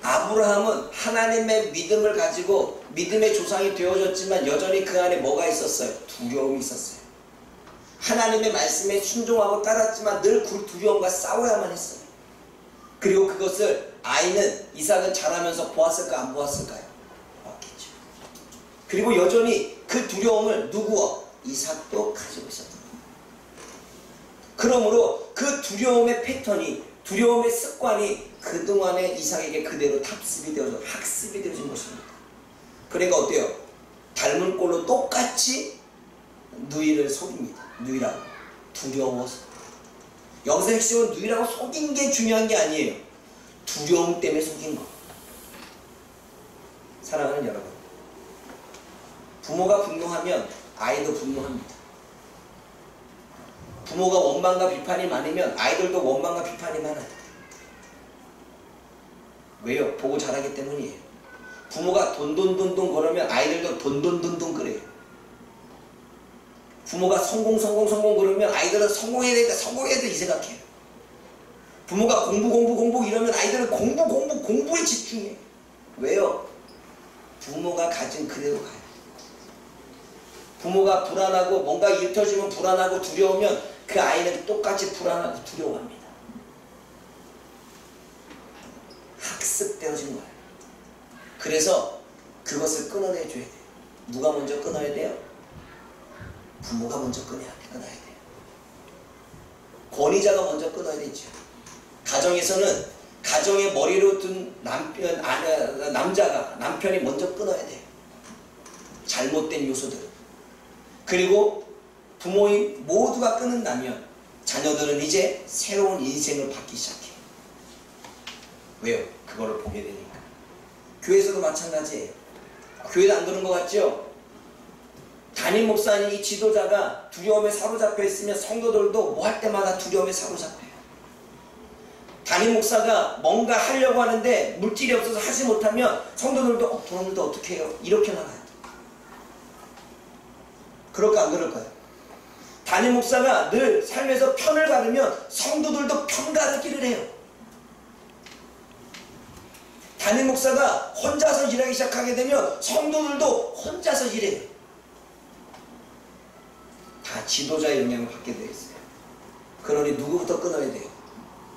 아브라함은 하나님의 믿음을 가지고 믿음의 조상이 되어졌지만 여전히 그 안에 뭐가 있었어요? 두려움이 있었어요. 하나님의 말씀에 순종하고 따랐지만 늘 그 두려움과 싸워야만 했어요. 그리고 그것을 아이는 이삭은 자라면서 보았을까 안 보았을까요? 보았겠죠. 그리고 여전히 그 두려움을 누구와? 이삭도 가지고 있었던 거예요. 그러므로 그 두려움의 패턴이, 두려움의 습관이 그동안에 이삭에게 그대로 학습이 되어진 것입니다. 그러니까 어때요? 닮은 꼴로 똑같이 누이를 속입니다. 누이라고. 두려워서. 여기서 핵심은 누이라고 속인 게 중요한 게 아니에요. 두려움 때문에 속인 거. 사랑하는 여러분, 부모가 분노하면 아이도 분노합니다. 부모가 원망과 비판이 많으면 아이들도 원망과 비판이 많아요. 왜요? 보고 자라기 때문이에요. 부모가 돈돈돈돈 그러면 아이들도 돈돈돈돈 그래요. 부모가 성공 그러면 아이들은 성공해야 되니까 성공해야 돼 이 생각해요. 부모가 공부 이러면 아이들은 공부에 집중해. 왜요? 부모가 가진 그대로 가요. 부모가 불안하고 뭔가 일 터지면 불안하고 두려우면 그 아이는 똑같이 불안하고 두려워합니다. 학습되어진 거예요. 그래서 그것을 끊어내줘야 돼요. 누가 먼저 끊어야 돼요? 부모가 먼저 끊어야 돼요. 권위자가 먼저 끊어야 되죠. 가정에서는 가정의 머리로 둔 남편이 먼저 끊어야 돼요. 잘못된 요소들. 그리고 부모인 모두가 끊는다면 자녀들은 이제 새로운 인생을 받기 시작해요. 왜요? 그거를 보게 되니까. 교회에서도 마찬가지예요. 교회도 안 그런 것 같죠? 담임 목사님, 이 지도자가 두려움에 사로잡혀 있으면 성도들도 뭐 할 때마다 두려움에 사로잡혀요. 담임 목사가 뭔가 하려고 하는데 물질이 없어서 하지 못하면 성도들도 돈도 어떻게 해요? 이렇게 나가요. 그럴까 안 그럴까요? 담임 목사가 늘 삶에서 편을 가르면 성도들도 편 가르기를 해요. 담임 목사가 혼자서 일하기 시작하게 되면 성도들도 혼자서 일해요. 다 지도자의 영향을 받게 되어 있어요. 그러니 누구부터 끊어야 돼요?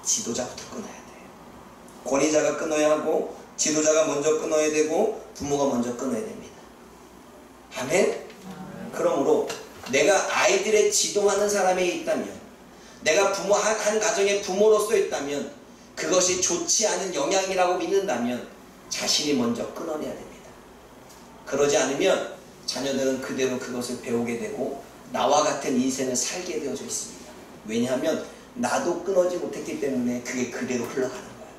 지도자부터 끊어야 돼요. 권위자가 끊어야 하고 지도자가 먼저 끊어야 되고 부모가 먼저 끊어야 됩니다. 아멘? 그러므로 내가 아이들의 지도하는 사람이 있다면, 내가 한 가정의 부모로서 있다면 그것이 좋지 않은 영향이라고 믿는다면 자신이 먼저 끊어내야 됩니다. 그러지 않으면 자녀들은 그대로 그것을 배우게 되고 나와 같은 인생을 살게 되어져 있습니다. 왜냐하면 나도 끊어지 못했기 때문에 그게 그대로 흘러가는 거예요.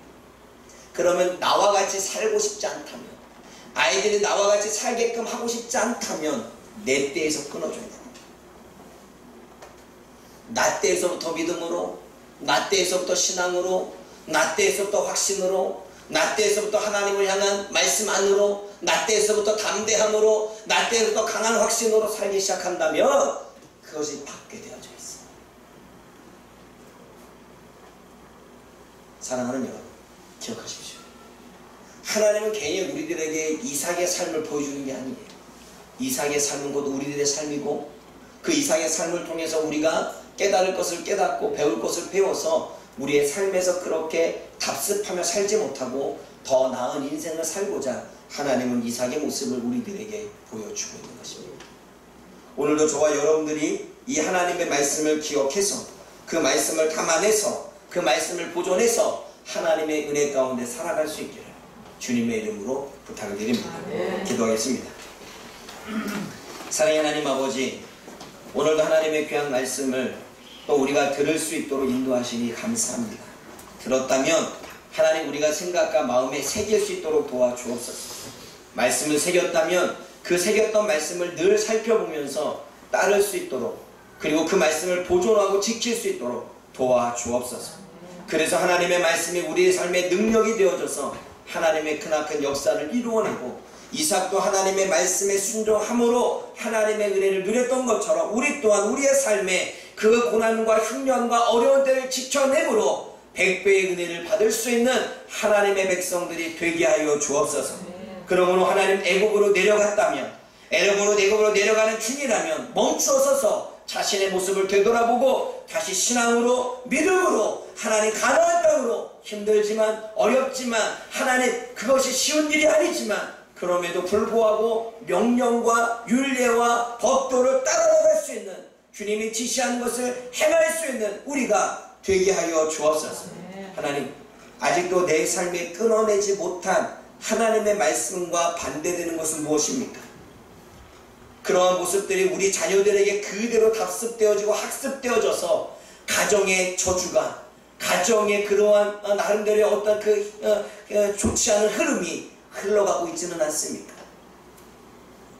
그러면 나와 같이 살고 싶지 않다면, 아이들이 나와 같이 살게끔 하고 싶지 않다면 내 때에서 끊어줘야 됩니다. 나 때에서부터 믿음으로, 나 때에서부터 신앙으로, 나 때에서부터 확신으로, 나 때에서부터 하나님을 향한 말씀 안으로, 나 때에서부터 담대함으로, 나 때에서부터 강한 확신으로 살기 시작한다면 그것이 받게 되어져 있어요. 사랑하는 여러분, 기억하십시오. 하나님은 괜히 우리들에게 이삭의 삶을 보여주는 게 아니에요. 이삭의 삶은 곧 우리들의 삶이고, 그 이삭의 삶을 통해서 우리가 깨달을 것을 깨닫고 배울 것을 배워서 우리의 삶에서 그렇게 답습하며 살지 못하고 더 나은 인생을 살고자 하나님은 이삭의 모습을 우리들에게 보여주고 있는 것입니다. 오늘도 저와 여러분들이 이 하나님의 말씀을 기억해서 그 말씀을 감안해서 그 말씀을 보존해서 하나님의 은혜 가운데 살아갈 수 있기를 주님의 이름으로 부탁을 드립니다. 기도하겠습니다. 사랑의 하나님 아버지, 오늘도 하나님의 귀한 말씀을 또 우리가 들을 수 있도록 인도하시니 감사합니다. 들었다면 하나님 우리가 생각과 마음에 새길 수 있도록 도와주옵소서. 말씀을 새겼다면 그 새겼던 말씀을 늘 살펴보면서 따를 수 있도록, 그리고 그 말씀을 보존하고 지킬 수 있도록 도와주옵소서. 그래서 하나님의 말씀이 우리의 삶의 능력이 되어져서 하나님의 크나큰 역사를 이루어내고, 이삭도 하나님의 말씀에 순종함으로 하나님의 은혜를 누렸던 것처럼 우리 또한 우리의 삶에 그 고난과 흉년과 어려운 때를 지켜내므로 100배의 은혜를 받을 수 있는 하나님의 백성들이 되게 하여 주옵소서. 그러므로 하나님, 애국으로 내려갔다면, 애국으로 내려가는 중이라면 멈추어서서 자신의 모습을 되돌아보고 다시 신앙으로, 믿음으로 하나님 가나안 땅으로, 힘들지만 어렵지만 하나님 그것이 쉬운 일이 아니지만 그럼에도 불구하고 명령과 율례와 법도를 따라갈 수 있는, 주님이 지시한 것을 행할 수 있는 우리가 되게 하여 주옵소서. 하나님, 아직도 내 삶에 끊어내지 못한 하나님의 말씀과 반대되는 것은 무엇입니까? 그러한 모습들이 우리 자녀들에게 그대로 답습되어지고 학습되어져서 가정의 저주가, 가정의 그러한 나름대로의 어떤 좋지 않은 흐름이 흘러가고 있지는 않습니까?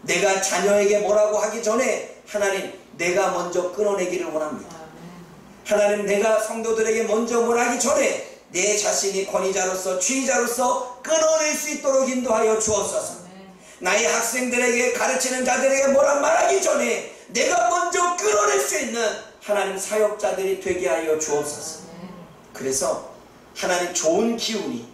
내가 자녀에게 뭐라고 하기 전에 하나님, 내가 먼저 끊어내기를 원합니다. 하나님, 내가 성도들에게 먼저 뭐라 하기 전에 내 자신이 권위자로서, 지휘자로서 끊어낼 수 있도록 인도하여 주옵소서. 나의 학생들에게, 가르치는 자들에게 뭐라 말하기 전에 내가 먼저 끊어낼 수 있는 하나님 사역자들이 되게 하여 주옵소서. 그래서 하나님, 좋은 기운이,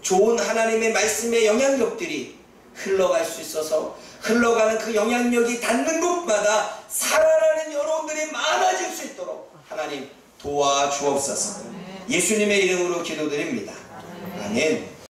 좋은 하나님의 말씀의 영향력들이 흘러갈 수 있어서 흘러가는 그 영향력이 닿는 곳마다 살아나는 여러분들이 많아질 수 있도록 하나님 도와주옵소서. 예수님의 이름으로 기도드립니다. 아멘.